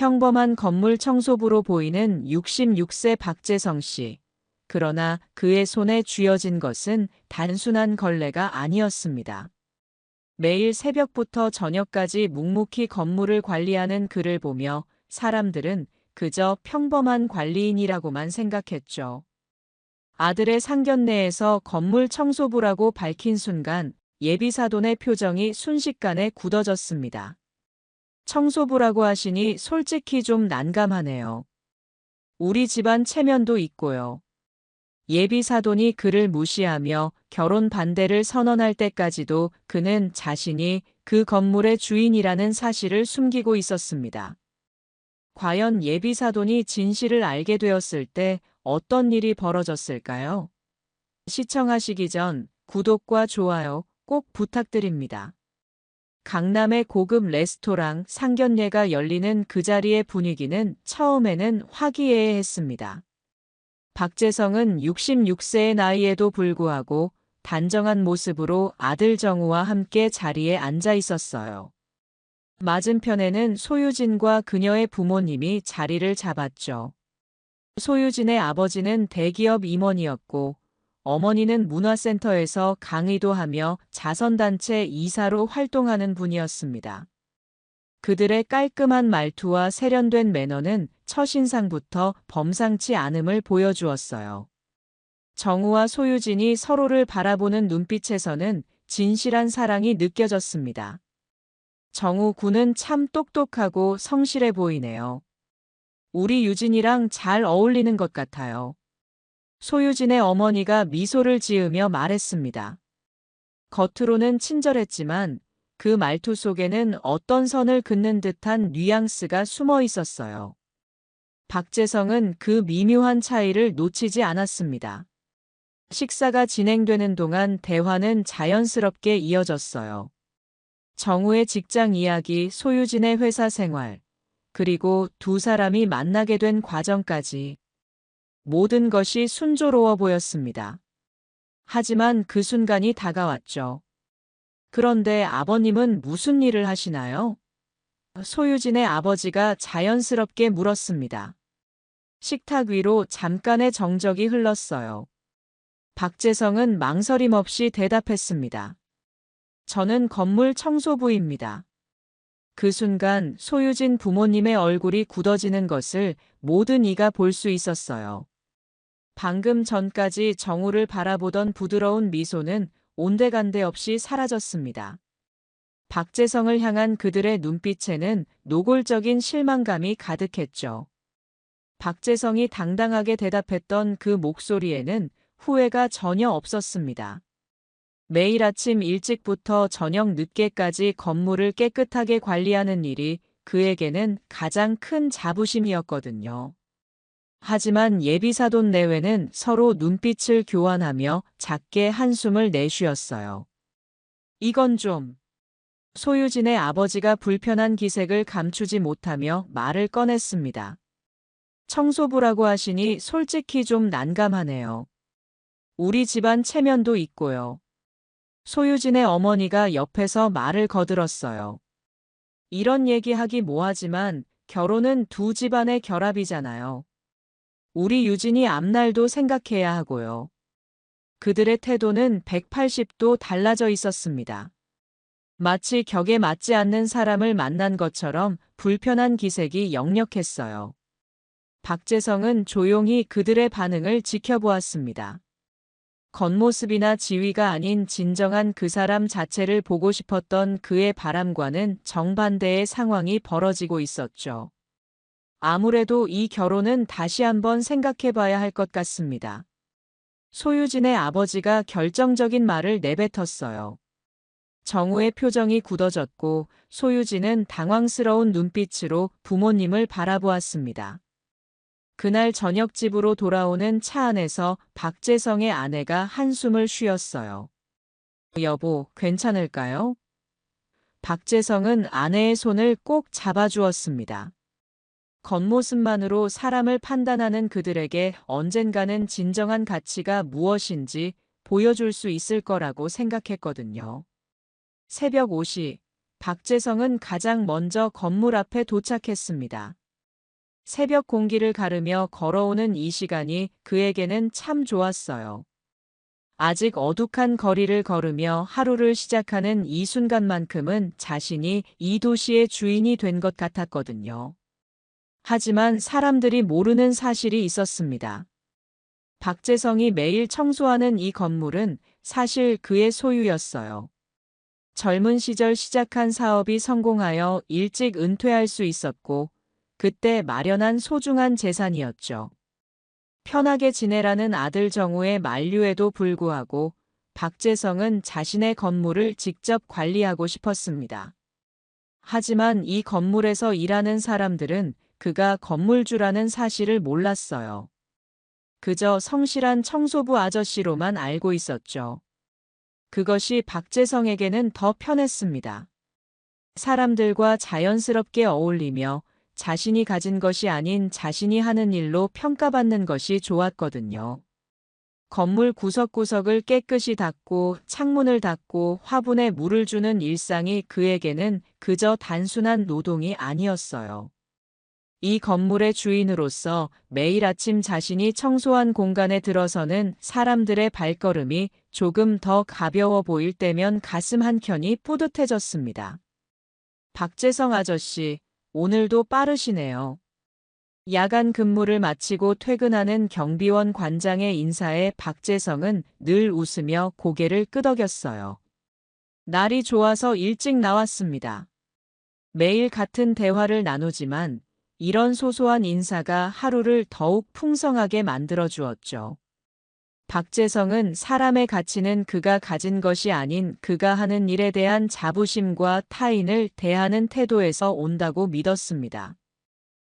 평범한 건물 청소부로 보이는 66세 박재성 씨. 그러나 그의 손에 쥐어진 것은 단순한 걸레가 아니었습니다. 매일 새벽부터 저녁까지 묵묵히 건물을 관리하는 그를 보며 사람들은 그저 평범한 관리인이라고만 생각했죠. 아들의 상견례에서 건물 청소부라고 밝힌 순간 예비사돈의 표정이 순식간에 굳어졌습니다. 청소부라고 하시니 솔직히 좀 난감하네요. 우리 집안 체면도 있고요. 예비사돈이 그를 무시하며 결혼 반대를 선언할 때까지도 그는 자신이 그 건물의 주인이라는 사실을 숨기고 있었습니다. 과연 예비사돈이 진실을 알게 되었을 때 어떤 일이 벌어졌을까요? 시청하시기 전 구독과 좋아요 꼭 부탁드립니다. 강남의 고급 레스토랑 상견례가 열리는 그 자리의 분위기는 처음에는 화기애애했습니다. 박재성은 66세의 나이에도 불구하고 단정한 모습으로 아들 정우와 함께 자리에 앉아 있었어요. 맞은편에는 소유진과 그녀의 부모님이 자리를 잡았죠. 소유진의 아버지는 대기업 임원이었고 어머니는 문화센터에서 강의도 하며 자선단체 이사로 활동하는 분이었습니다. 그들의 깔끔한 말투와 세련된 매너는 첫인상부터 범상치 않음을 보여주었어요. 정우와 소유진이 서로를 바라보는 눈빛에서는 진실한 사랑이 느껴졌습니다. 정우 군은 참 똑똑하고 성실해 보이네요. 우리 유진이랑 잘 어울리는 것 같아요. 소유진의 어머니가 미소를 지으며 말했습니다. 겉으로는 친절했지만 그 말투 속에는 어떤 선을 긋는 듯한 뉘앙스가 숨어 있었어요. 박재성은 그 미묘한 차이를 놓치지 않았습니다. 식사가 진행되는 동안 대화는 자연스럽게 이어졌어요. 정우의 직장 이야기, 소유진의 회사 생활, 그리고 두 사람이 만나게 된 과정까지 모든 것이 순조로워 보였습니다. 하지만 그 순간이 다가왔죠. 그런데 아버님은 무슨 일을 하시나요? 소유진의 아버지가 자연스럽게 물었습니다. 식탁 위로 잠깐의 정적이 흘렀어요. 박재성은 망설임 없이 대답했습니다. 저는 건물 청소부입니다. 그 순간 소유진 부모님의 얼굴이 굳어지는 것을 모든 이가 볼 수 있었어요. 방금 전까지 정우를 바라보던 부드러운 미소는 온데간데 없이 사라졌습니다. 박재성을 향한 그들의 눈빛에는 노골적인 실망감이 가득했죠. 박재성이 당당하게 대답했던 그 목소리에는 후회가 전혀 없었습니다. 매일 아침 일찍부터 저녁 늦게까지 건물을 깨끗하게 관리하는 일이 그에게는 가장 큰 자부심이었거든요. 하지만 예비사돈 내외는 서로 눈빛을 교환하며 작게 한숨을 내쉬었어요. 이건 좀. 소유진의 아버지가 불편한 기색을 감추지 못하며 말을 꺼냈습니다. 청소부라고 하시니 솔직히 좀 난감하네요. 우리 집안 체면도 있고요. 소유진의 어머니가 옆에서 말을 거들었어요. 이런 얘기하기 뭐하지만 결혼은 두 집안의 결합이잖아요. 우리 유진이 앞날도 생각해야 하고요. 그들의 태도는 180도 달라져 있었습니다. 마치 격에 맞지 않는 사람을 만난 것처럼 불편한 기색이 역력했어요. 박재성은 조용히 그들의 반응을 지켜보았습니다. 겉모습이나 지위가 아닌 진정한 그 사람 자체를 보고 싶었던 그의 바람과는 정반대의 상황이 벌어지고 있었죠. 아무래도 이 결혼은 다시 한번 생각해 봐야 할 것 같습니다. 소유진의 아버지가 결정적인 말을 내뱉었어요. 정우의 표정이 굳어졌고 소유진은 당황스러운 눈빛으로 부모님을 바라보았습니다. 그날 저녁 집으로 돌아오는 차 안에서 박재성의 아내가 한숨을 쉬었어요. 여보, 괜찮을까요? 박재성은 아내의 손을 꼭 잡아주었습니다. 겉모습만으로 사람을 판단하는 그들에게 언젠가는 진정한 가치가 무엇인지 보여줄 수 있을 거라고 생각했거든요. 새벽 5시, 박재성은 가장 먼저 건물 앞에 도착했습니다. 새벽 공기를 가르며 걸어오는 이 시간이 그에게는 참 좋았어요. 아직 어둑한 거리를 걸으며 하루를 시작하는 이 순간만큼은 자신이 이 도시의 주인이 된 것 같았거든요. 하지만 사람들이 모르는 사실이 있었습니다. 박재성이 매일 청소하는 이 건물은 사실 그의 소유였어요. 젊은 시절 시작한 사업이 성공하여 일찍 은퇴할 수 있었고, 그때 마련한 소중한 재산이었죠. 편하게 지내라는 아들 정우의 만류에도 불구하고 박재성은 자신의 건물을 직접 관리하고 싶었습니다. 하지만 이 건물에서 일하는 사람들은 그가 건물주라는 사실을 몰랐어요. 그저 성실한 청소부 아저씨로만 알고 있었죠. 그것이 박재성에게는 더 편했습니다. 사람들과 자연스럽게 어울리며 자신이 가진 것이 아닌 자신이 하는 일로 평가받는 것이 좋았거든요. 건물 구석구석을 깨끗이 닦고 창문을 닫고 화분에 물을 주는 일상이 그에게는 그저 단순한 노동이 아니었어요. 이 건물의 주인으로서 매일 아침 자신이 청소한 공간에 들어서는 사람들의 발걸음이 조금 더 가벼워 보일 때면 가슴 한켠이 뿌듯해졌습니다. 박재성 아저씨, 오늘도 빠르시네요. 야간 근무를 마치고 퇴근하는 경비원 관장의 인사에 박재성은 늘 웃으며 고개를 끄덕였어요. 날이 좋아서 일찍 나왔습니다. 매일 같은 대화를 나누지만 이런 소소한 인사가 하루를 더욱 풍성하게 만들어 주었죠. 박재성은 사람의 가치는 그가 가진 것이 아닌 그가 하는 일에 대한 자부심과 타인을 대하는 태도에서 온다고 믿었습니다.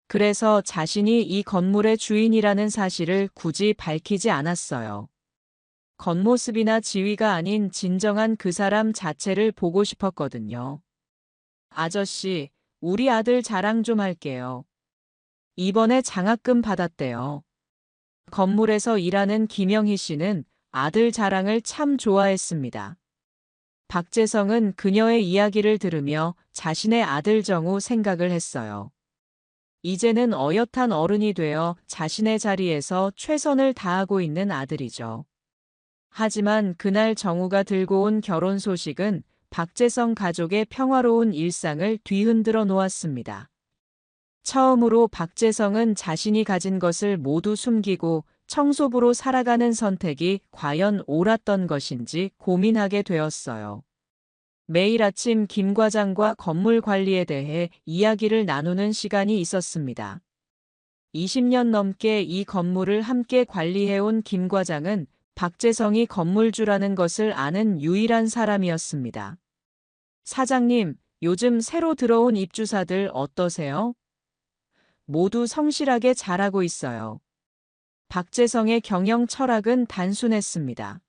그래서 자신이 이 건물의 주인이라는 사실을 굳이 밝히지 않았어요. 겉모습이나 지위가 아닌 진정한 그 사람 자체를 보고 싶었거든요. 아저씨, 우리 아들 자랑 좀 할게요. 이번에 장학금 받았대요. 건물에서 일하는 김영희 씨는 아들 자랑을 참 좋아했습니다. 박재성은 그녀의 이야기를 들으며 자신의 아들 정우 생각을 했어요. 이제는 어엿한 어른이 되어 자신의 자리에서 최선을 다하고 있는 아들이죠. 하지만 그날 정우가 들고 온 결혼 소식은 박재성 가족의 평화로운 일상을 뒤흔들어 놓았습니다. 처음으로 박재성은 자신이 가진 것을 모두 숨기고 청소부로 살아가는 선택이 과연 옳았던 것인지 고민하게 되었어요. 매일 아침 김 과장과 건물 관리에 대해 이야기를 나누는 시간이 있었습니다. 20년 넘게 이 건물을 함께 관리해온 김 과장은 박재성이 건물주라는 것을 아는 유일한 사람이었습니다. 사장님, 요즘 새로 들어온 입주사들 어떠세요? 모두 성실하게 잘하고 있어요. 박재성의 경영 철학은 단순했습니다.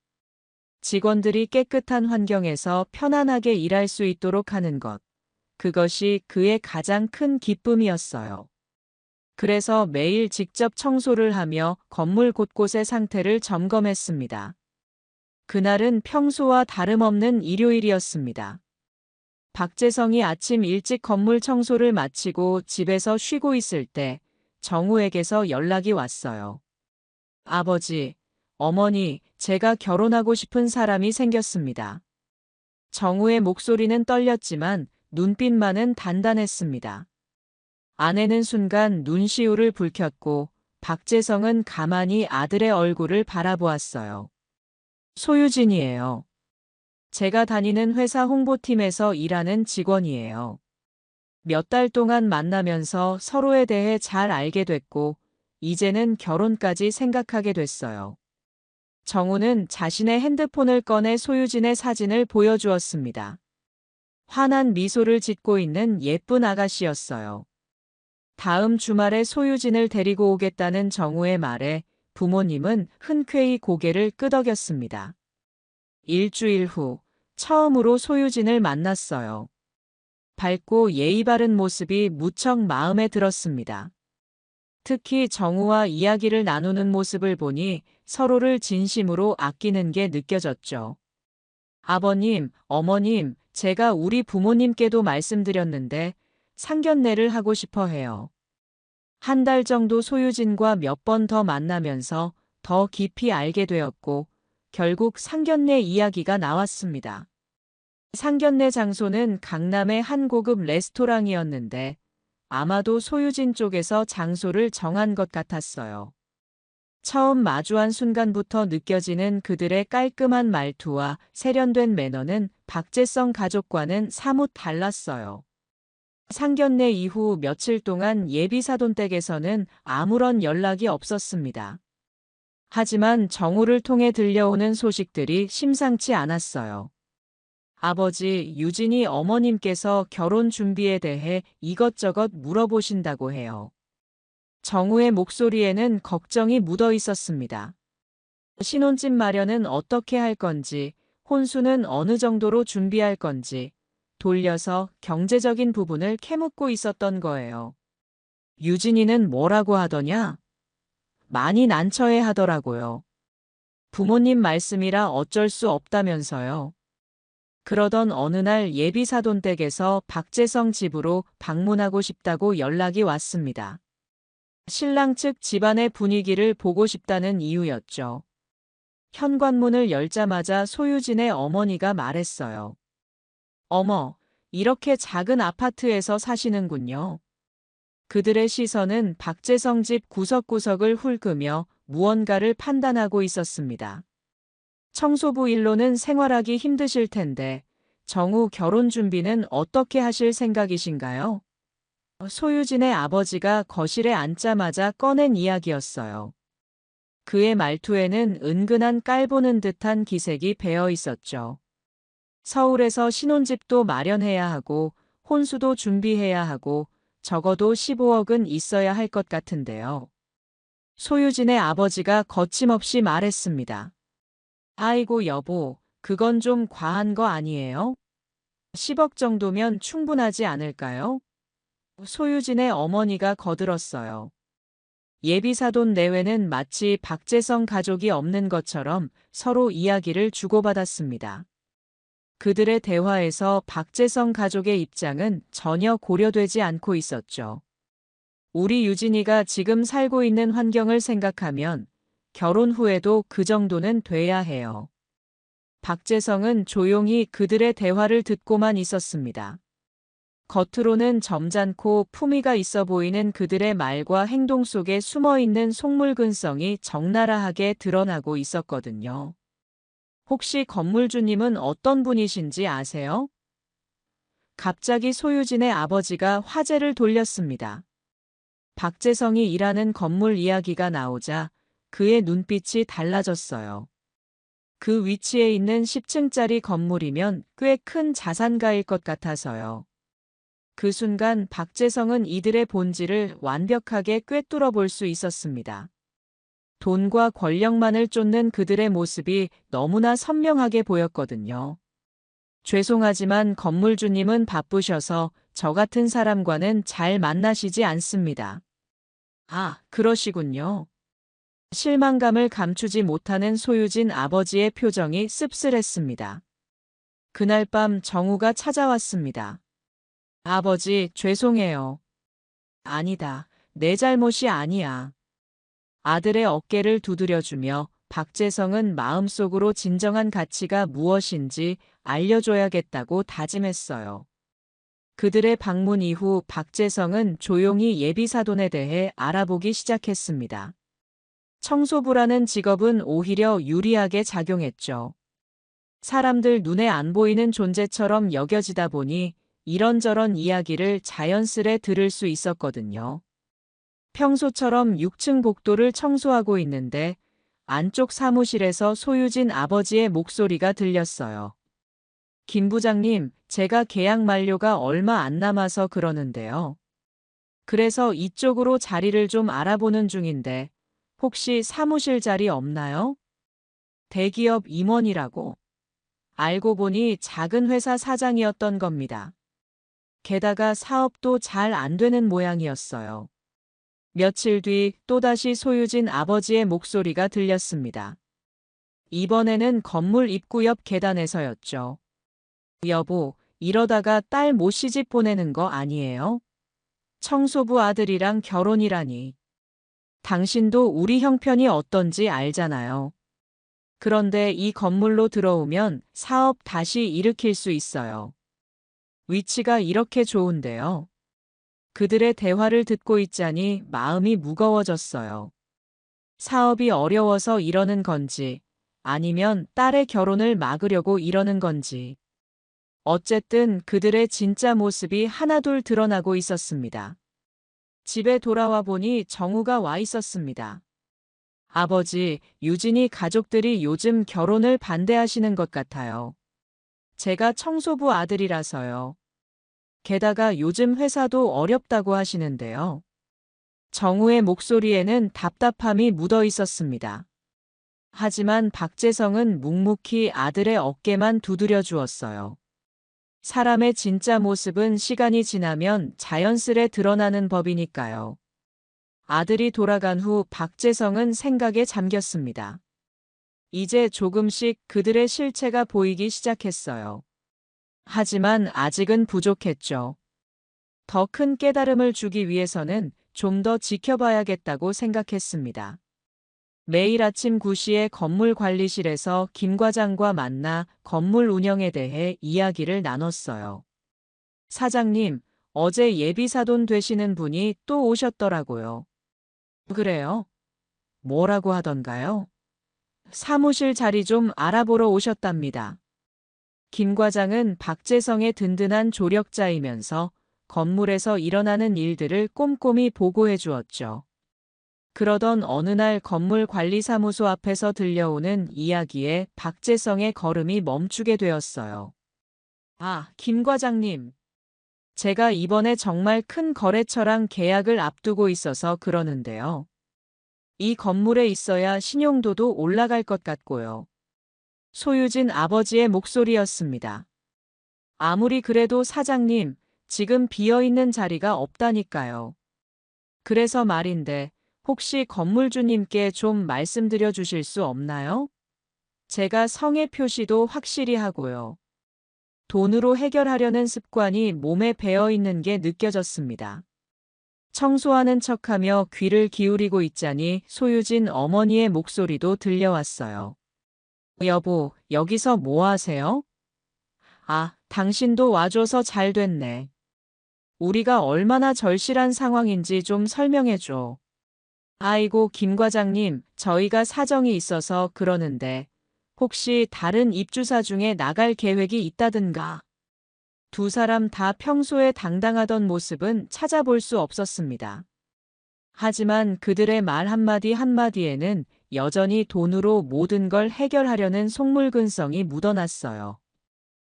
직원들이 깨끗한 환경에서 편안하게 일할 수 있도록 하는 것. 그것이 그의 가장 큰 기쁨이었어요. 그래서 매일 직접 청소를 하며 건물 곳곳의 상태를 점검했습니다. 그날은 평소와 다름없는 일요일이었습니다. 박재성이 아침 일찍 건물 청소를 마치고 집에서 쉬고 있을 때 정우에게서 연락이 왔어요. 아버지, 어머니, 제가 결혼하고 싶은 사람이 생겼습니다. 정우의 목소리는 떨렸지만 눈빛만은 단단했습니다. 아내는 순간 눈시울을 붉혔고 박재성은 가만히 아들의 얼굴을 바라보았어요. 소유진이에요. 제가 다니는 회사 홍보팀에서 일하는 직원이에요. 몇 달 동안 만나면서 서로에 대해 잘 알게 됐고, 이제는 결혼까지 생각하게 됐어요. 정우는 자신의 핸드폰을 꺼내 소유진의 사진을 보여주었습니다. 환한 미소를 짓고 있는 예쁜 아가씨였어요. 다음 주말에 소유진을 데리고 오겠다는 정우의 말에 부모님은 흔쾌히 고개를 끄덕였습니다. 일주일 후 처음으로 소유진을 만났어요. 밝고 예의 바른 모습이 무척 마음에 들었습니다. 특히 정우와 이야기를 나누는 모습을 보니 서로를 진심으로 아끼는 게 느껴졌죠. 아버님, 어머님, 제가 우리 부모님께도 말씀드렸는데 상견례를 하고 싶어 해요. 한 달 정도 소유진과 몇 번 더 만나면서 더 깊이 알게 되었고, 결국 상견례 이야기가 나왔습니다. 상견례 장소는 강남의 한 고급 레스토랑이었는데, 아마도 소유진 쪽에서 장소를 정한 것 같았어요. 처음 마주한 순간부터 느껴지는 그들의 깔끔한 말투와 세련된 매너는 박재성 가족과는 사뭇 달랐어요. 상견례 이후 며칠 동안 예비사돈댁에서는 아무런 연락이 없었습니다. 하지만 정우를 통해 들려오는 소식들이 심상치 않았어요. 아버지 유진이 어머님께서 결혼 준비에 대해 이것저것 물어보신다고 해요. 정우의 목소리에는 걱정이 묻어 있었습니다. 신혼집 마련은 어떻게 할 건지, 혼수는 어느 정도로 준비할 건지, 돌려서 경제적인 부분을 캐묻고 있었던 거예요. 유진이는 뭐라고 하더냐? 많이 난처해 하더라고요. 부모님 말씀이라 어쩔 수 없다면서요. 그러던 어느 날 예비사돈댁에서 박재성 집으로 방문하고 싶다고 연락이 왔습니다. 신랑 측 집안의 분위기를 보고 싶다는 이유였죠. 현관문을 열자마자 소유진의 어머니가 말했어요. 어머, 이렇게 작은 아파트에서 사시는군요. 그들의 시선은 박재성 집 구석구석을 훑으며 무언가를 판단하고 있었습니다. 청소부 일로는 생활하기 힘드실 텐데 정우 결혼 준비는 어떻게 하실 생각이신가요? 소유진의 아버지가 거실에 앉자마자 꺼낸 이야기였어요. 그의 말투에는 은근한 깔보는 듯한 기색이 배어 있었죠. 서울에서 신혼집도 마련해야 하고 혼수도 준비해야 하고 적어도 15억은 있어야 할 것 같은데요. 소유진의 아버지가 거침없이 말했습니다. 아이고 여보, 그건 좀 과한 거 아니에요? 10억 정도면 충분하지 않을까요? 소유진의 어머니가 거들었어요. 예비사돈 내외는 마치 박재성 가족이 없는 것처럼 서로 이야기를 주고받았습니다. 그들의 대화에서 박재성 가족의 입장은 전혀 고려되지 않고 있었죠. 우리 유진이가 지금 살고 있는 환경을 생각하면 결혼 후에도 그 정도는 돼야 해요. 박재성은 조용히 그들의 대화를 듣고만 있었습니다. 겉으로는 점잖고 품위가 있어 보이는 그들의 말과 행동 속에 숨어있는 속물근성이 적나라하게 드러나고 있었거든요. 혹시 건물주님은 어떤 분이신지 아세요? 갑자기 소유진의 아버지가 화제를 돌렸습니다. 박재성이 일하는 건물 이야기가 나오자 그의 눈빛이 달라졌어요. 그 위치에 있는 10층짜리 건물이면 꽤 큰 자산가일 것 같아서요. 그 순간 박재성은 이들의 본질을 완벽하게 꿰뚫어 볼 수 있었습니다. 돈과 권력만을 쫓는 그들의 모습이 너무나 선명하게 보였거든요. 죄송하지만 건물주님은 바쁘셔서 저 같은 사람과는 잘 만나시지 않습니다. 아, 그러시군요. 실망감을 감추지 못하는 소유진 아버지의 표정이 씁쓸했습니다. 그날 밤 정우가 찾아왔습니다. 아버지, 죄송해요. 아니다. 내 잘못이 아니야. 아들의 어깨를 두드려주며 박재성은 마음속으로 진정한 가치가 무엇인지 알려줘야겠다고 다짐했어요. 그들의 방문 이후 박재성은 조용히 예비사돈에 대해 알아보기 시작했습니다. 청소부라는 직업은 오히려 유리하게 작용했죠. 사람들 눈에 안 보이는 존재처럼 여겨지다 보니 이런저런 이야기를 자연스레 들을 수 있었거든요. 평소처럼 6층 복도를 청소하고 있는데 안쪽 사무실에서 소유진 아버지의 목소리가 들렸어요. 김 부장님, 제가 계약 만료가 얼마 안 남아서 그러는데요. 그래서 이쪽으로 자리를 좀 알아보는 중인데 혹시 사무실 자리 없나요? 대기업 임원이라고. 알고 보니 작은 회사 사장이었던 겁니다. 게다가 사업도 잘 안 되는 모양이었어요. 며칠 뒤 또다시 소유진 아버지의 목소리가 들렸습니다. 이번에는 건물 입구 옆 계단에서였죠. 여보, 이러다가 딸 못 시집 보내는 거 아니에요? 청소부 아들이랑 결혼이라니. 당신도 우리 형편이 어떤지 알잖아요. 그런데 이 건물로 들어오면 사업 다시 일으킬 수 있어요. 위치가 이렇게 좋은데요. 그들의 대화를 듣고 있자니 마음이 무거워졌어요. 사업이 어려워서 이러는 건지, 아니면 딸의 결혼을 막으려고 이러는 건지. 어쨌든 그들의 진짜 모습이 하나둘 드러나고 있었습니다. 집에 돌아와 보니 정우가 와 있었습니다. 아버지, 유진이 가족들이 요즘 결혼을 반대하시는 것 같아요. 제가 청소부 아들이라서요. 게다가 요즘 회사도 어렵다고 하시는데요. 정우의 목소리에는 답답함이 묻어 있었습니다. 하지만 박재성은 묵묵히 아들의 어깨만 두드려 주었어요. 사람의 진짜 모습은 시간이 지나면 자연스레 드러나는 법이니까요. 아들이 돌아간 후 박재성은 생각에 잠겼습니다. 이제 조금씩 그들의 실체가 보이기 시작했어요. 하지만 아직은 부족했죠. 더 큰 깨달음을 주기 위해서는 좀 더 지켜봐야겠다고 생각했습니다. 매일 아침 9시에 건물 관리실에서 김 과장과 만나 건물 운영에 대해 이야기를 나눴어요. 사장님, 어제 예비사돈 되시는 분이 또 오셨더라고요. 그래요? 뭐라고 하던가요? 사무실 자리 좀 알아보러 오셨답니다. 김 과장은 박재성의 든든한 조력자이면서 건물에서 일어나는 일들을 꼼꼼히 보고해 주었죠. 그러던 어느 날 건물 관리사무소 앞에서 들려오는 이야기에 박재성의 걸음이 멈추게 되었어요. 아, 김 과장님. 제가 이번에 정말 큰 거래처랑 계약을 앞두고 있어서 그러는데요. 이 건물에 있어야 신용도도 올라갈 것 같고요. 소유진 아버지의 목소리였습니다. 아무리 그래도 사장님, 지금 비어있는 자리가 없다니까요. 그래서 말인데, 혹시 건물주님께 좀 말씀드려 주실 수 없나요? 제가 성의 표시도 확실히 하고요. 돈으로 해결하려는 습관이 몸에 배어 있는 게 느껴졌습니다. 청소하는 척하며 귀를 기울이고 있자니 소유진 어머니의 목소리도 들려왔어요. 여보, 여기서 뭐 하세요? 아, 당신도 와줘서 잘 됐네. 우리가 얼마나 절실한 상황인지 좀 설명해줘. 아이고, 김 과장님, 저희가 사정이 있어서 그러는데, 혹시 다른 입주사 중에 나갈 계획이 있다든가? 두 사람 다 평소에 당당하던 모습은 찾아볼 수 없었습니다. 하지만 그들의 말 한마디 한마디에는 여전히 돈으로 모든 걸 해결하려는 속물근성이 묻어났어요.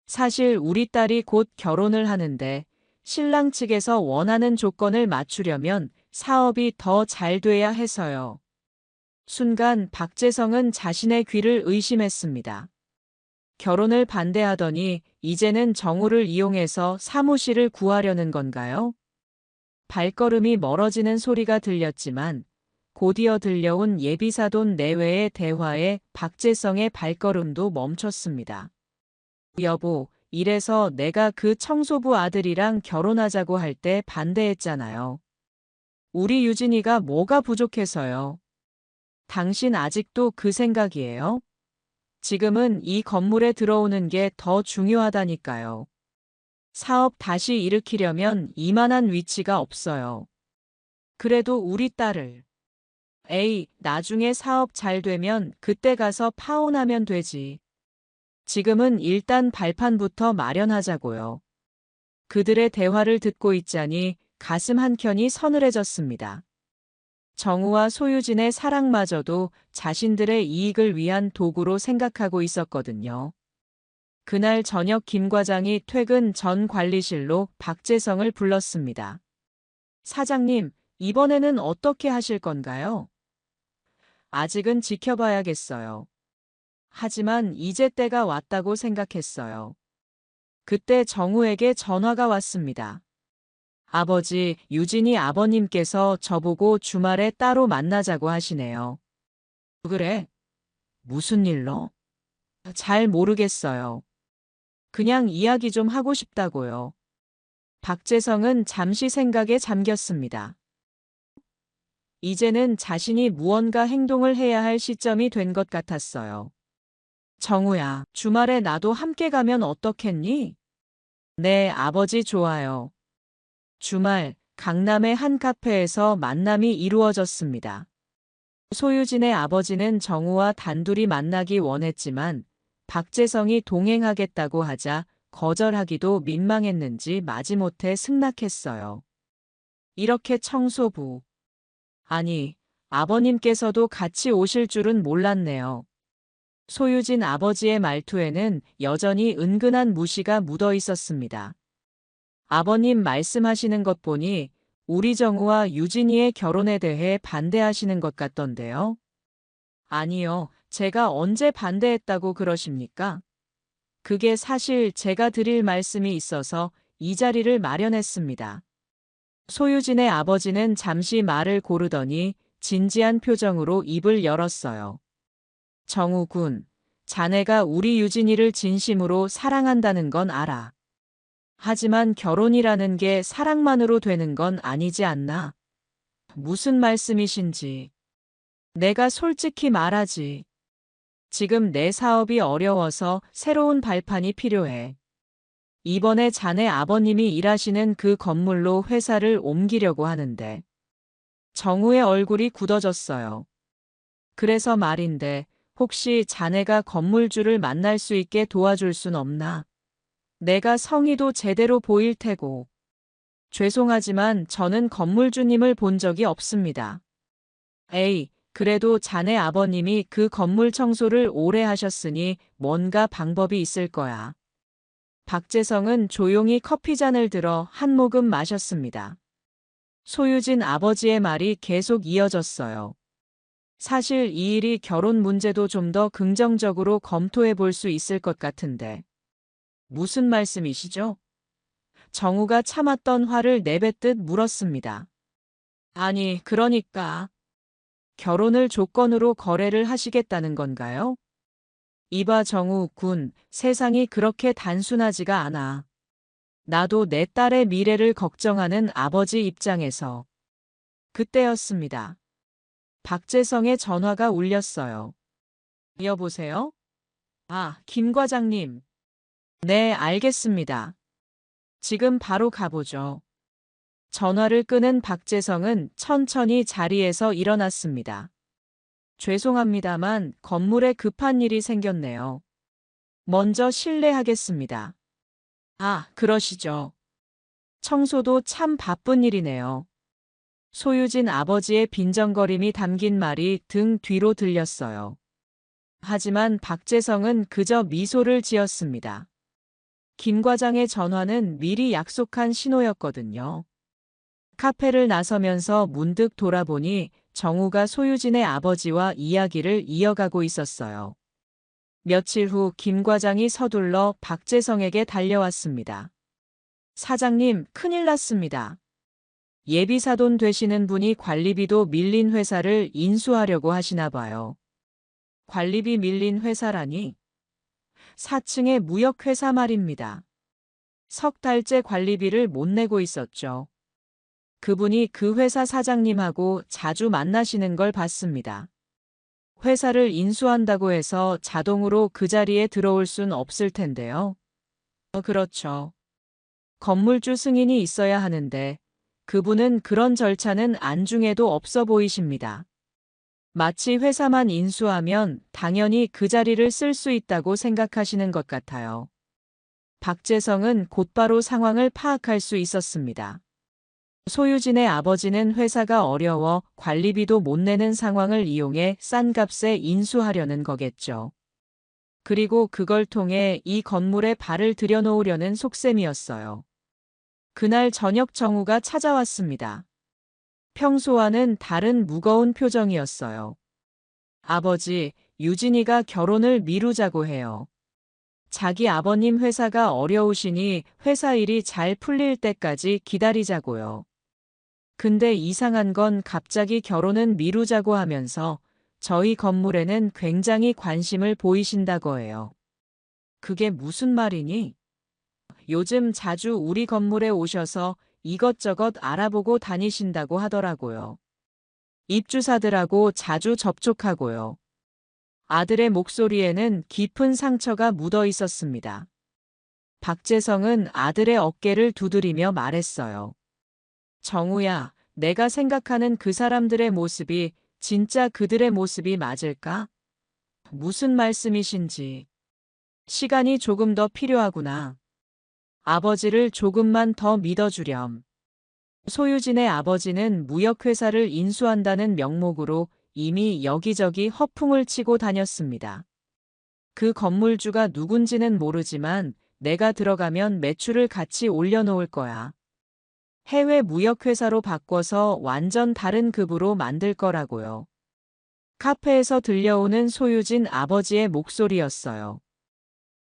사실 우리 딸이 곧 결혼을 하는데 신랑 측에서 원하는 조건을 맞추려면 사업이 더 잘 돼야 해서요. 순간 박재성은 자신의 귀를 의심했습니다. 결혼을 반대하더니 이제는 정우를 이용해서 사무실을 구하려는 건가요? 발걸음이 멀어지는 소리가 들렸지만 곧이어 들려온 예비사돈 내외의 대화에 박재성의 발걸음도 멈췄습니다. 여보, 이래서 내가 그 청소부 아들이랑 결혼하자고 할 때 반대했잖아요. 우리 유진이가 뭐가 부족해서요? 당신 아직도 그 생각이에요? 지금은 이 건물에 들어오는 게 더 중요하다니까요. 사업 다시 일으키려면 이만한 위치가 없어요. 그래도 우리 딸을. 에이, 나중에 사업 잘 되면 그때 가서 파혼하면 되지. 지금은 일단 발판부터 마련하자고요. 그들의 대화를 듣고 있자니 가슴 한켠이 서늘해졌습니다. 정우와 소유진의 사랑마저도 자신들의 이익을 위한 도구로 생각하고 있었거든요. 그날 저녁 김 과장이 퇴근 전 관리실로 박재성을 불렀습니다. 사장님, 이번에는 어떻게 하실 건가요? 아직은 지켜봐야겠어요. 하지만 이제 때가 왔다고 생각했어요. 그때 정우에게 전화가 왔습니다. 아버지, 유진이 아버님께서 저보고 주말에 따로 만나자고 하시네요. 그래? 무슨 일로? 잘 모르겠어요. 그냥 이야기 좀 하고 싶다고요. 박재성은 잠시 생각에 잠겼습니다. 이제는 자신이 무언가 행동을 해야 할 시점이 된 것 같았어요. 정우야, 주말에 나도 함께 가면 어떻겠니? 네, 아버지 좋아요. 주말, 강남의 한 카페에서 만남이 이루어졌습니다. 소유진의 아버지는 정우와 단둘이 만나기 원했지만 박재성이 동행하겠다고 하자 거절하기도 민망했는지 마지못해 승낙했어요. 이렇게 청소부, 아니, 아버님께서도 같이 오실 줄은 몰랐네요. 소유진 아버지의 말투에는 여전히 은근한 무시가 묻어 있었습니다. 아버님 말씀하시는 것 보니 우리 정우와 유진이의 결혼에 대해 반대하시는 것 같던데요. 아니요, 제가 언제 반대했다고 그러십니까? 그게 사실 제가 드릴 말씀이 있어서 이 자리를 마련했습니다. 소유진의 아버지는 잠시 말을 고르더니 진지한 표정으로 입을 열었어요. 정우 군, 자네가 우리 유진이를 진심으로 사랑한다는 건 알아. 하지만 결혼이라는 게 사랑만으로 되는 건 아니지 않나? 무슨 말씀이신지. 내가 솔직히 말하지. 지금 내 사업이 어려워서 새로운 발판이 필요해. 이번에 자네 아버님이 일하시는 그 건물로 회사를 옮기려고 하는데. 정우의 얼굴이 굳어졌어요. 그래서 말인데 혹시 자네가 건물주를 만날 수 있게 도와줄 순 없나? 내가 성의도 제대로 보일 테고. 죄송하지만 저는 건물주님을 본 적이 없습니다. 에이, 그래도 자네 아버님이 그 건물 청소를 오래 하셨으니 뭔가 방법이 있을 거야. 박재성은 조용히 커피잔을 들어 한 모금 마셨습니다. 소유진 아버지의 말이 계속 이어졌어요. 사실 이 일이 결혼 문제도 좀 더 긍정적으로 검토해 볼 수 있을 것 같은데. 무슨 말씀이시죠? 정우가 참았던 화를 내뱉듯 물었습니다. 아니, 그러니까 결혼을 조건으로 거래를 하시겠다는 건가요? 이봐 정우 군, 세상이 그렇게 단순하지가 않아. 나도 내 딸의 미래를 걱정하는 아버지 입장에서. 그때였습니다. 박재성의 전화가 울렸어요. 여보세요? 아, 김 과장님. 네, 알겠습니다. 지금 바로 가보죠. 전화를 끄는 박재성은 천천히 자리에서 일어났습니다. 죄송합니다만 건물에 급한 일이 생겼네요. 먼저 실례하겠습니다. 아, 그러시죠. 청소도 참 바쁜 일이네요. 소유진 아버지의 빈정거림이 담긴 말이 등 뒤로 들렸어요. 하지만 박재성은 그저 미소를 지었습니다. 김 과장의 전화는 미리 약속한 신호였거든요. 카페를 나서면서 문득 돌아보니 정우가 소유진의 아버지와 이야기를 이어가고 있었어요. 며칠 후 김 과장이 서둘러 박재성에게 달려왔습니다. 사장님, 큰일 났습니다. 예비사돈 되시는 분이 관리비도 밀린 회사를 인수하려고 하시나 봐요. 관리비 밀린 회사라니? 4층의 무역회사 말입니다. 석 달째 관리비를 못 내고 있었죠. 그분이 그 회사 사장님하고 자주 만나시는 걸 봤습니다. 회사를 인수한다고 해서 자동으로 그 자리에 들어올 순 없을 텐데요. 그렇죠. 건물주 승인이 있어야 하는데 그분은 그런 절차는 안중에도 없어 보이십니다. 마치 회사만 인수하면 당연히 그 자리를 쓸 수 있다고 생각하시는 것 같아요. 박재성은 곧바로 상황을 파악할 수 있었습니다. 소유진의 아버지는 회사가 어려워 관리비도 못 내는 상황을 이용해 싼 값에 인수하려는 거겠죠. 그리고 그걸 통해 이 건물에 발을 들여놓으려는 속셈이었어요. 그날 저녁 정우가 찾아왔습니다. 평소와는 다른 무거운 표정이었어요. 아버지, 유진이가 결혼을 미루자고 해요. 자기 아버님 회사가 어려우시니 회사 일이 잘 풀릴 때까지 기다리자고요. 근데 이상한 건 갑자기 결혼은 미루자고 하면서 저희 건물에는 굉장히 관심을 보이신다고 해요. 그게 무슨 말이니? 요즘 자주 우리 건물에 오셔서 이것저것 알아보고 다니신다고 하더라고요. 입주사들하고 자주 접촉하고요. 아들의 목소리에는 깊은 상처가 묻어 있었습니다. 박재성은 아들의 어깨를 두드리며 말했어요. 정우야, 내가 생각하는 그 사람들의 모습이 진짜 그들의 모습이 맞을까? 무슨 말씀이신지. 시간이 조금 더 필요하구나. 아버지를 조금만 더 믿어주렴. 소유진의 아버지는 무역회사를 인수한다는 명목으로 이미 여기저기 허풍을 치고 다녔습니다. 그 건물주가 누군지는 모르지만 내가 들어가면 매출을 같이 올려놓을 거야. 해외 무역회사로 바꿔서 완전 다른 급으로 만들 거라고요. 카페에서 들려오는 소유진 아버지의 목소리였어요.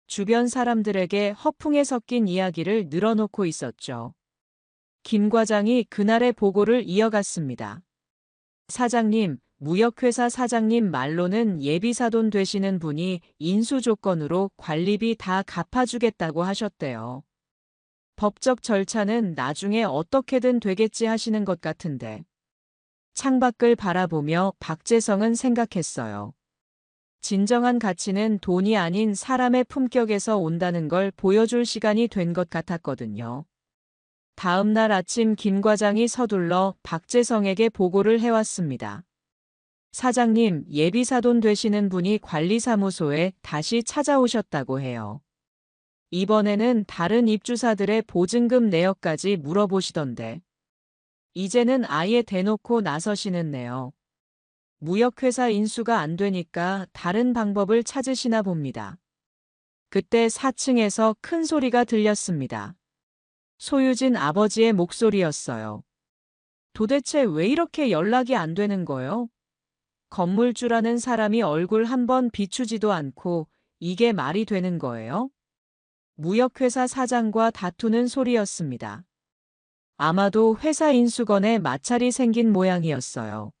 주변 사람들에게 허풍에 섞인 이야기를 늘어놓고 있었죠. 김 과장이 그날의 보고를 이어갔습니다. 사장님, 무역회사 사장님 말로는 예비사돈 되시는 분이 인수 조건으로 관리비 다 갚아주겠다고 하셨대요. 법적 절차는 나중에 어떻게든 되겠지 하시는 것 같은데. 창밖을 바라보며 박재성은 생각했어요. 진정한 가치는 돈이 아닌 사람의 품격에서 온다는 걸 보여줄 시간이 된 것 같았거든요. 다음 날 아침 김 과장이 서둘러 박재성에게 보고를 해왔습니다. 사장님, 예비사돈 되시는 분이 관리사무소에 다시 찾아오셨다고 해요. 이번에는 다른 입주사들의 보증금 내역까지 물어보시던데. 이제는 아예 대놓고 나서시는네요. 무역회사 인수가 안 되니까 다른 방법을 찾으시나 봅니다. 그때 4층에서 큰 소리가 들렸습니다. 소유진 아버지의 목소리였어요. 도대체 왜 이렇게 연락이 안 되는 거요? 건물주라는 사람이 얼굴 한번 비추지도 않고 이게 말이 되는 거예요? 무역회사 사장과 다투는 소리였습니다. 아마도 회사 인수건에 마찰이 생긴 모양이었어요.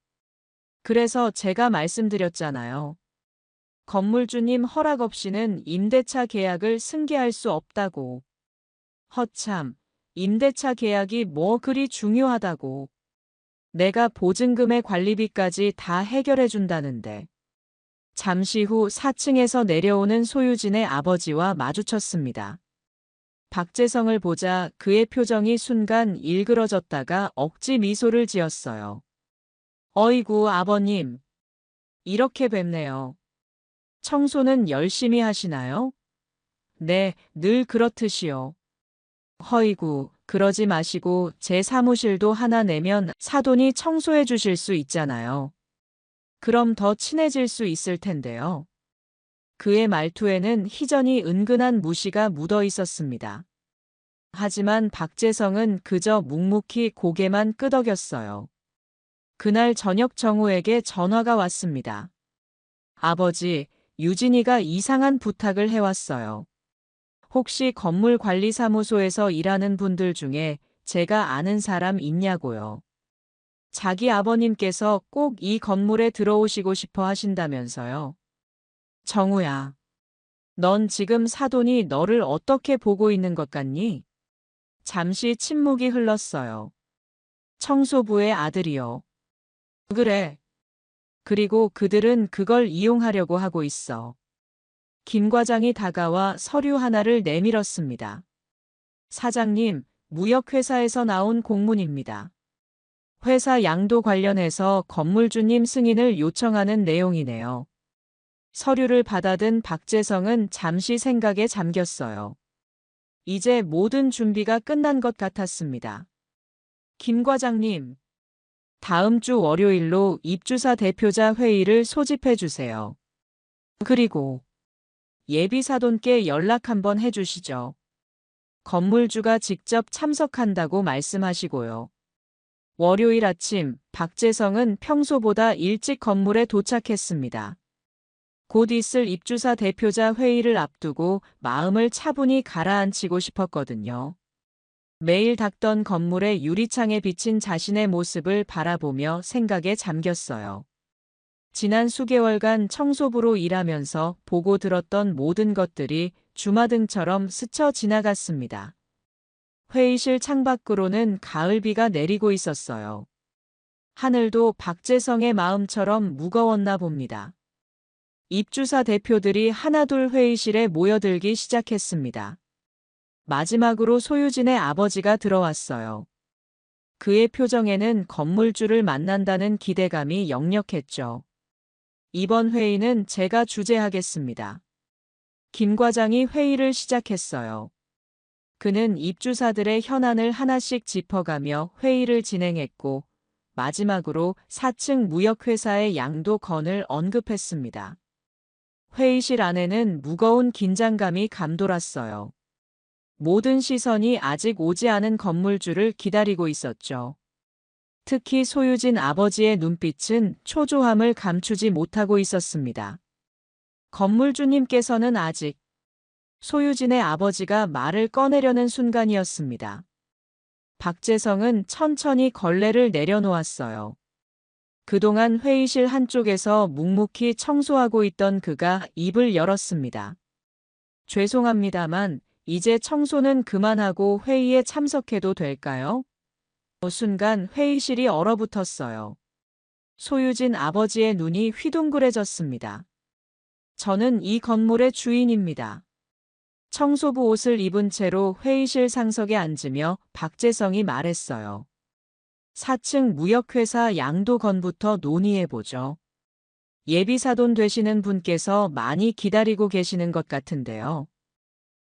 그래서 제가 말씀드렸잖아요. 건물주님 허락 없이는 임대차 계약을 승계할 수 없다고. 허참, 임대차 계약이 뭐 그리 중요하다고. 내가 보증금의 관리비까지 다 해결해 준다는데. 잠시 후 4층에서 내려오는 소유진의 아버지와 마주쳤습니다. 박재성을 보자 그의 표정이 순간 일그러졌다가 억지 미소를 지었어요. 어이구 아버님. 이렇게 뵙네요. 청소는 열심히 하시나요? 네, 늘 그렇듯이요. 허이구, 그러지 마시고 제 사무실도 하나 내면 사돈이 청소해 주실 수 있잖아요. 그럼 더 친해질 수 있을 텐데요. 그의 말투에는 희전히 은근한 무시가 묻어 있었습니다. 하지만 박재성은 그저 묵묵히 고개만 끄덕였어요. 그날 저녁 정우에게 전화가 왔습니다. 아버지, 유진이가 이상한 부탁을 해왔어요. 혹시 건물관리사무소에서 일하는 분들 중에 제가 아는 사람 있냐고요. 자기 아버님께서 꼭 이 건물에 들어오시고 싶어 하신다면서요. 정우야, 넌 지금 사돈이 너를 어떻게 보고 있는 것 같니? 잠시 침묵이 흘렀어요. 청소부의 아들이요. 그래. 그리고 그들은 그걸 이용하려고 하고 있어. 김 과장이 다가와 서류 하나를 내밀었습니다. 사장님, 무역회사에서 나온 공문입니다. 회사 양도 관련해서 건물주님 승인을 요청하는 내용이네요. 서류를 받아든 박재성은 잠시 생각에 잠겼어요. 이제 모든 준비가 끝난 것 같았습니다. 김 과장님, 다음 주 월요일로 입주사 대표자 회의를 소집해 주세요. 그리고 예비사돈께 연락 한번 해주시죠. 건물주가 직접 참석한다고 말씀하시고요. 월요일 아침 박재성은 평소보다 일찍 건물에 도착했습니다. 곧 있을 입주사 대표자 회의를 앞두고 마음을 차분히 가라앉히고 싶었거든요. 매일 닦던 건물의 유리창에 비친 자신의 모습을 바라보며 생각에 잠겼어요. 지난 수개월간 청소부로 일하면서 보고 들었던 모든 것들이 주마등처럼 스쳐 지나갔습니다. 회의실 창밖으로는 가을비가 내리고 있었어요. 하늘도 박재성의 마음처럼 무거웠나 봅니다. 입주사 대표들이 하나둘 회의실에 모여들기 시작했습니다. 마지막으로 소유진의 아버지가 들어왔어요. 그의 표정에는 건물주를 만난다는 기대감이 역력했죠. 이번 회의는 제가 주재하겠습니다. 김 과장이 회의를 시작했어요. 그는 입주사들의 현안을 하나씩 짚어가며 회의를 진행했고 마지막으로 4층 무역회사의 양도건을 언급했습니다. 회의실 안에는 무거운 긴장감이 감돌았어요. 모든 시선이 아직 오지 않은 건물주를 기다리고 있었죠. 특히 소유진 아버지의 눈빛은 초조함을 감추지 못하고 있었습니다. 건물주님께서는 아직 소유진의 아버지가 말을 꺼내려는 순간이었습니다. 박재성은 천천히 걸레를 내려놓았어요. 그동안 회의실 한쪽에서 묵묵히 청소하고 있던 그가 입을 열었습니다. 죄송합니다만 이제 청소는 그만하고 회의에 참석해도 될까요? 순간 회의실이 얼어붙었어요. 소유진 아버지의 눈이 휘둥그레졌습니다. 저는 이 건물의 주인입니다. 청소부 옷을 입은 채로 회의실 상석에 앉으며 박재성이 말했어요. 4층 무역회사 양도건부터 논의해보죠. 예비사돈 되시는 분께서 많이 기다리고 계시는 것 같은데요.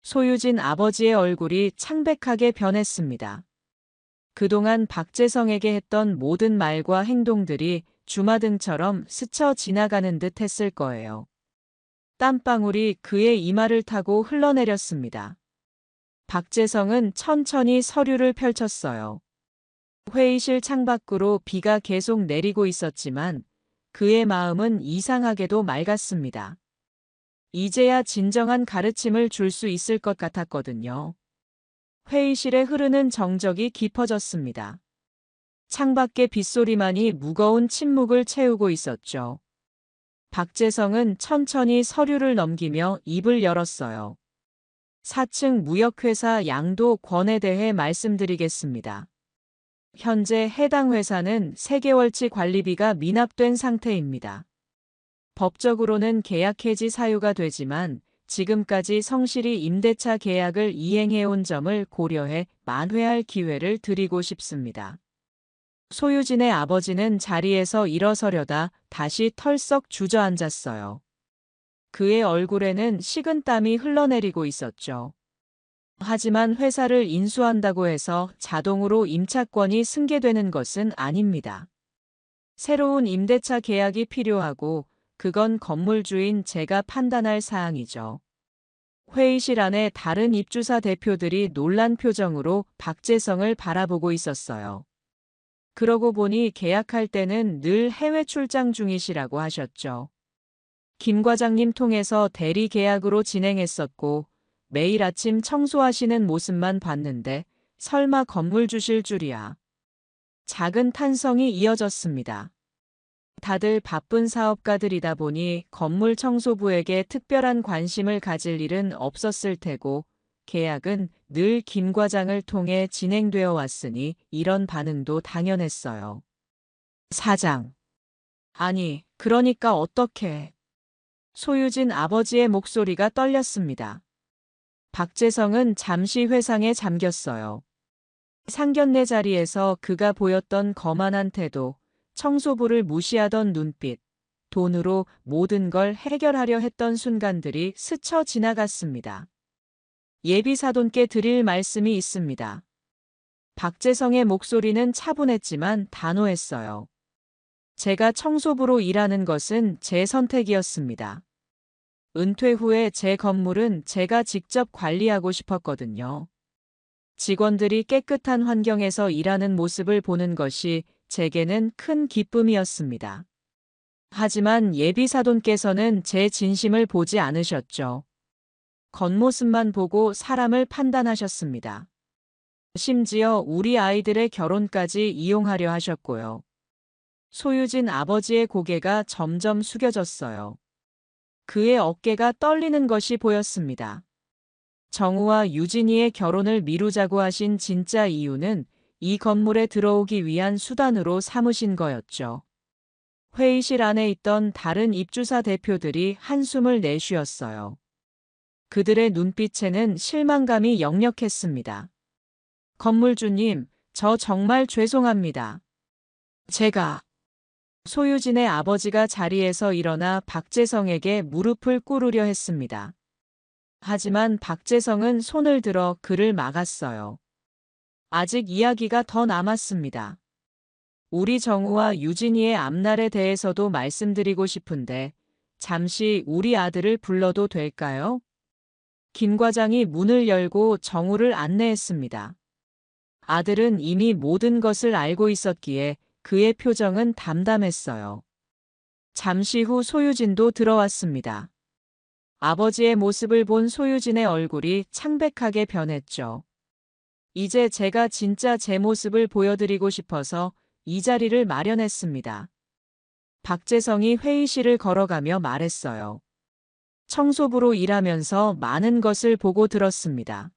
소유진 아버지의 얼굴이 창백하게 변했습니다. 그동안 박재성에게 했던 모든 말과 행동들이 주마등처럼 스쳐 지나가는 듯 했을 거예요. 땀방울이 그의 이마를 타고 흘러내렸습니다. 박재성은 천천히 서류를 펼쳤어요. 회의실 창밖으로 비가 계속 내리고 있었지만 그의 마음은 이상하게도 맑았습니다. 이제야 진정한 가르침을 줄 수 있을 것 같았거든요. 회의실에 흐르는 정적이 깊어졌습니다. 창밖의 빗소리만이 무거운 침묵을 채우고 있었죠. 박재성은 천천히 서류를 넘기며 입을 열었어요. 4층 무역회사 양도권에 대해 말씀드리겠습니다. 현재 해당 회사는 3개월치 관리비가 미납된 상태입니다. 법적으로는 계약 해지 사유가 되지만 지금까지 성실히 임대차 계약을 이행해온 점을 고려해 만회할 기회를 드리고 싶습니다. 소유진의 아버지는 자리에서 일어서려다 다시 털썩 주저앉았어요. 그의 얼굴에는 식은땀이 흘러내리고 있었죠. 하지만 회사를 인수한다고 해서 자동으로 임차권이 승계되는 것은 아닙니다. 새로운 임대차 계약이 필요하고 그건 건물주인 제가 판단할 사항이죠. 회의실 안에 다른 입주사 대표들이 놀란 표정으로 박재성을 바라보고 있었어요. 그러고 보니 계약할 때는 늘 해외 출장 중이시라고 하셨죠. 김 과장님 통해서 대리 계약으로 진행했었고 매일 아침 청소하시는 모습만 봤는데 설마 건물 주실 줄이야. 작은 탄성이 이어졌습니다. 다들 바쁜 사업가들이다 보니 건물 청소부에게 특별한 관심을 가질 일은 없었을 테고 계약은 늘 김 과장을 통해 진행되어 왔으니 이런 반응도 당연했어요. 사장. 아니, 그러니까 어떻게. 소유진 아버지의 목소리가 떨렸습니다. 박재성은 잠시 회상에 잠겼어요. 상견례 자리에서 그가 보였던 거만한 태도, 청소부를 무시하던 눈빛, 돈으로 모든 걸 해결하려 했던 순간들이 스쳐 지나갔습니다. 예비사돈께 드릴 말씀이 있습니다. 박재성의 목소리는 차분했지만 단호했어요. 제가 청소부로 일하는 것은 제 선택이었습니다. 은퇴 후에 제 건물은 제가 직접 관리하고 싶었거든요. 직원들이 깨끗한 환경에서 일하는 모습을 보는 것이 제게는 큰 기쁨이었습니다. 하지만 예비사돈께서는 제 진심을 보지 않으셨죠. 겉모습만 보고 사람을 판단하셨습니다. 심지어 우리 아이들의 결혼까지 이용하려 하셨고요. 소유진 아버지의 고개가 점점 숙여졌어요. 그의 어깨가 떨리는 것이 보였습니다. 정우와 유진이의 결혼을 미루자고 하신 진짜 이유는 이 건물에 들어오기 위한 수단으로 삼으신 거였죠. 회의실 안에 있던 다른 입주사 대표들이 한숨을 내쉬었어요. 그들의 눈빛에는 실망감이 역력했습니다. 건물주님, 저 정말 죄송합니다. 제가 소유진의 아버지가 자리에서 일어나 박재성에게 무릎을 꿇으려 했습니다. 하지만 박재성은 손을 들어 그를 막았어요. 아직 이야기가 더 남았습니다. 우리 정우와 유진이의 앞날에 대해서도 말씀드리고 싶은데 잠시 우리 아들을 불러도 될까요? 김 과장이 문을 열고 정우를 안내했습니다. 아들은 이미 모든 것을 알고 있었기에 그의 표정은 담담했어요. 잠시 후 소유진도 들어왔습니다. 아버지의 모습을 본 소유진의 얼굴이 창백하게 변했죠. 이제 제가 진짜 제 모습을 보여드리고 싶어서 이 자리를 마련했습니다. 박재성이 회의실을 걸어가며 말했어요. 청소부로 일하면서 많은 것을 보고 들었습니다.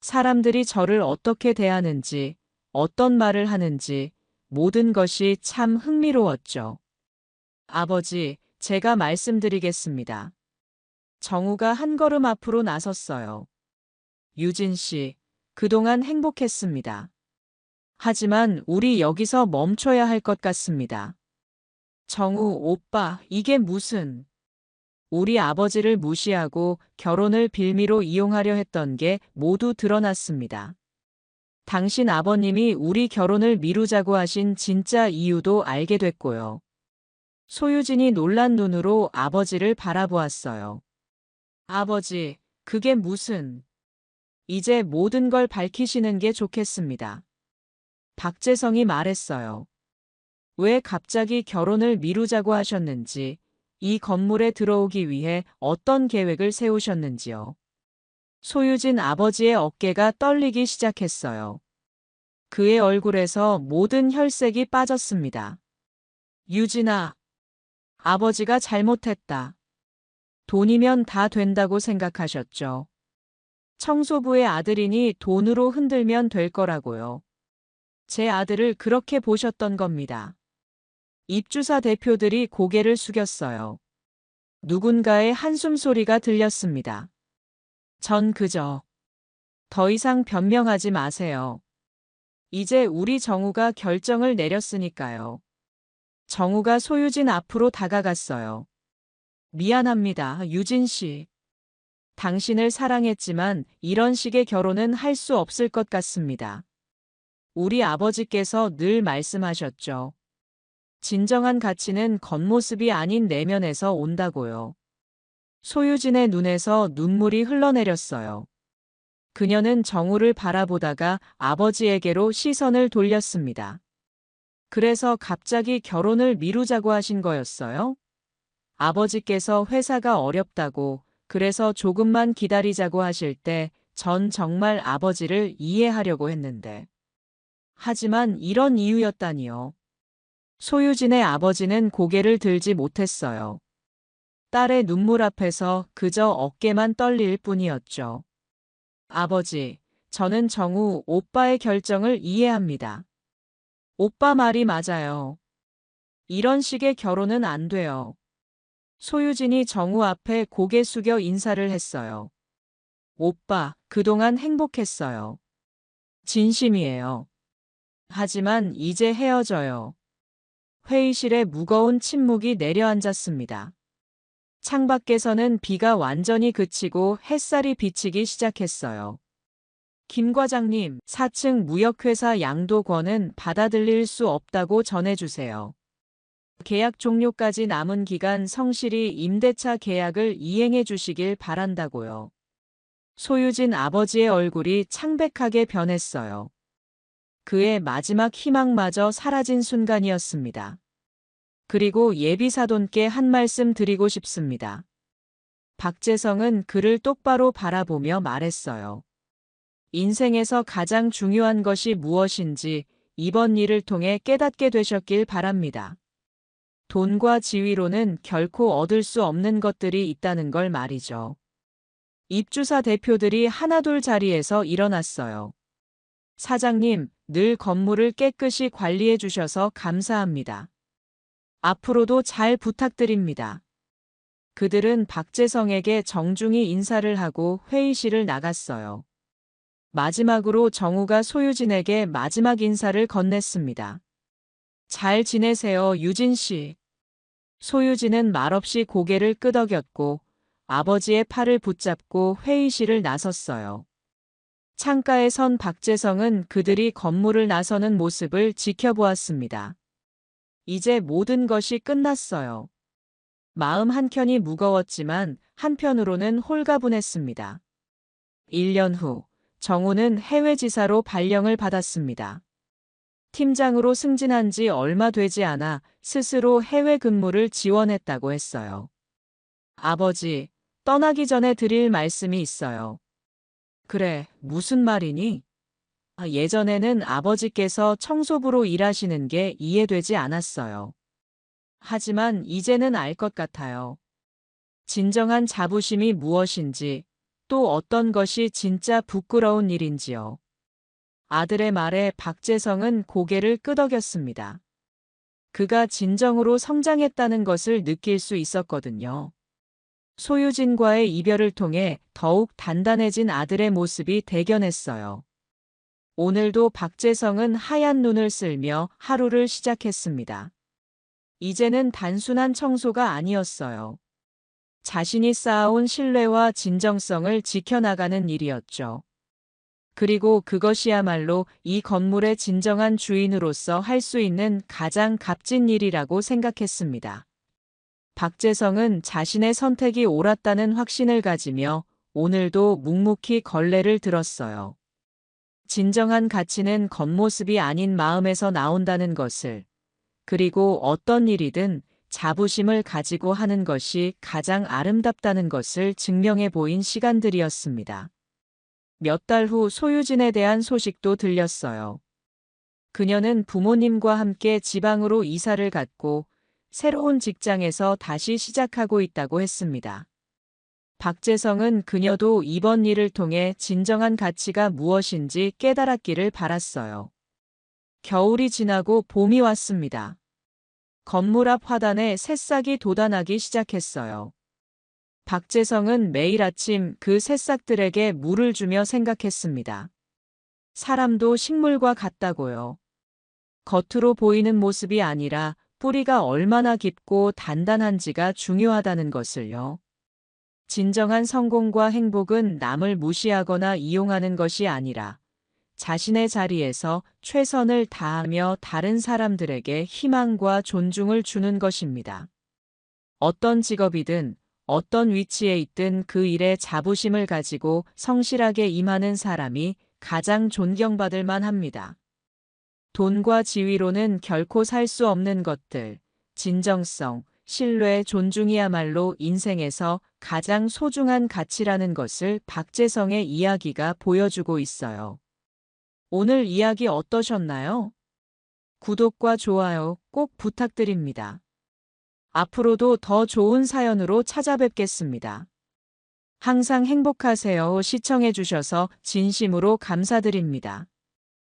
사람들이 저를 어떻게 대하는지, 어떤 말을 하는지 모든 것이 참 흥미로웠죠. 아버지, 제가 말씀드리겠습니다. 정우가 한 걸음 앞으로 나섰어요. 유진 씨, 그동안 행복했습니다. 하지만 우리 여기서 멈춰야 할 것 같습니다. 정우 오빠, 이게 무슨... 우리 아버지를 무시하고 결혼을 빌미로 이용하려 했던 게 모두 드러났습니다. 당신 아버님이 우리 결혼을 미루자고 하신 진짜 이유도 알게 됐고요. 소유진이 놀란 눈으로 아버지를 바라보았어요. 아버지, 그게 무슨... 이제 모든 걸 밝히시는 게 좋겠습니다. 박재성이 말했어요. 왜 갑자기 결혼을 미루자고 하셨는지, 이 건물에 들어오기 위해 어떤 계획을 세우셨는지요. 소유진 아버지의 어깨가 떨리기 시작했어요. 그의 얼굴에서 모든 혈색이 빠졌습니다. 유진아, 아버지가 잘못했다. 돈이면 다 된다고 생각하셨죠. 청소부의 아들이니 돈으로 흔들면 될 거라고요. 제 아들을 그렇게 보셨던 겁니다. 입주사 대표들이 고개를 숙였어요. 누군가의 한숨 소리가 들렸습니다. 전 그저 더 이상 변명하지 마세요. 이제 우리 정우가 결정을 내렸으니까요. 정우가 소유진 앞으로 다가갔어요. 미안합니다, 유진 씨. 당신을 사랑했지만 이런 식의 결혼은 할 수 없을 것 같습니다. 우리 아버지께서 늘 말씀하셨죠. 진정한 가치는 겉모습이 아닌 내면에서 온다고요. 소유진의 눈에서 눈물이 흘러내렸어요. 그녀는 정우를 바라보다가 아버지에게로 시선을 돌렸습니다. 그래서 갑자기 결혼을 미루자고 하신 거였어요? 아버지께서 회사가 어렵다고, 그래서 조금만 기다리자고 하실 때 전 정말 아버지를 이해하려고 했는데. 하지만 이런 이유였다니요. 소유진의 아버지는 고개를 들지 못했어요. 딸의 눈물 앞에서 그저 어깨만 떨릴 뿐이었죠. 아버지, 저는 정우 오빠의 결정을 이해합니다. 오빠 말이 맞아요. 이런 식의 결혼은 안 돼요. 소유진이 정우 앞에 고개 숙여 인사를 했어요. 오빠, 그동안 행복했어요. 진심이에요. 하지만 이제 헤어져요. 회의실에 무거운 침묵이 내려앉았습니다. 창밖에서는 비가 완전히 그치고 햇살이 비치기 시작했어요. 김 과장님, 4층 무역회사 양도권은 받아들일 수 없다고 전해주세요. 계약 종료까지 남은 기간 성실히 임대차 계약을 이행해 주시길 바란다고요. 소유진 아버지의 얼굴이 창백하게 변했어요. 그의 마지막 희망마저 사라진 순간이었습니다. 그리고 예비사돈께 한 말씀 드리고 싶습니다. 박재성은 그를 똑바로 바라보며 말했어요. 인생에서 가장 중요한 것이 무엇인지 이번 일을 통해 깨닫게 되셨길 바랍니다. 돈과 지위로는 결코 얻을 수 없는 것들이 있다는 걸 말이죠. 입주사 대표들이 하나둘 자리에서 일어났어요. 사장님, 늘 건물을 깨끗이 관리해 주셔서 감사합니다. 앞으로도 잘 부탁드립니다. 그들은 박재성에게 정중히 인사를 하고 회의실을 나갔어요. 마지막으로 정우가 소유진에게 마지막 인사를 건넸습니다. 잘 지내세요, 유진 씨. 소유진은 말없이 고개를 끄덕였고 아버지의 팔을 붙잡고 회의실을 나섰어요. 창가에 선 박재성은 그들이 건물을 나서는 모습을 지켜보았습니다. 이제 모든 것이 끝났어요. 마음 한켠이 무거웠지만 한편으로는 홀가분했습니다. 1년 후, 정우는 해외지사로 발령을 받았습니다. 팀장으로 승진한 지 얼마 되지 않아 스스로 해외 근무를 지원했다고 했어요. 아버지, 떠나기 전에 드릴 말씀이 있어요. 그래, 무슨 말이니? 예전에는 아버지께서 청소부로 일하시는 게 이해되지 않았어요. 하지만 이제는 알 것 같아요. 진정한 자부심이 무엇인지, 또 어떤 것이 진짜 부끄러운 일인지요. 아들의 말에 박재성은 고개를 끄덕였습니다. 그가 진정으로 성장했다는 것을 느낄 수 있었거든요. 소유진과의 이별을 통해 더욱 단단해진 아들의 모습이 대견했어요. 오늘도 박재성은 하얀 눈을 쓸며 하루를 시작했습니다. 이제는 단순한 청소가 아니었어요. 자신이 쌓아온 신뢰와 진정성을 지켜나가는 일이었죠. 그리고 그것이야말로 이 건물의 진정한 주인으로서 할 수 있는 가장 값진 일이라고 생각했습니다. 박재성은 자신의 선택이 옳았다는 확신을 가지며 오늘도 묵묵히 걸레를 들었어요. 진정한 가치는 겉모습이 아닌 마음에서 나온다는 것을, 그리고 어떤 일이든 자부심을 가지고 하는 것이 가장 아름답다는 것을 증명해 보인 시간들이었습니다. 몇 달 후 소유진에 대한 소식도 들렸어요. 그녀는 부모님과 함께 지방으로 이사를 갔고 새로운 직장에서 다시 시작하고 있다고 했습니다. 박재성은 그녀도 이번 일을 통해 진정한 가치가 무엇인지 깨달았기를 바랐어요. 겨울이 지나고 봄이 왔습니다. 건물 앞 화단에 새싹이 돋아나기 시작했어요. 박재성은 매일 아침 그 새싹들에게 물을 주며 생각했습니다. 사람도 식물과 같다고요. 겉으로 보이는 모습이 아니라 뿌리가 얼마나 깊고 단단한지가 중요하다는 것을요. 진정한 성공과 행복은 남을 무시하거나 이용하는 것이 아니라 자신의 자리에서 최선을 다하며 다른 사람들에게 희망과 존중을 주는 것입니다. 어떤 직업이든 어떤 위치에 있든 그 일에 자부심을 가지고 성실하게 임하는 사람이 가장 존경받을 만합니다. 돈과 지위로는 결코 살 수 없는 것들, 진정성, 신뢰, 존중이야말로 인생에서 가장 소중한 가치라는 것을 박재성의 이야기가 보여주고 있어요. 오늘 이야기 어떠셨나요? 구독과 좋아요 꼭 부탁드립니다. 앞으로도 더 좋은 사연으로 찾아뵙겠습니다. 항상 행복하세요. 시청해주셔서 진심으로 감사드립니다.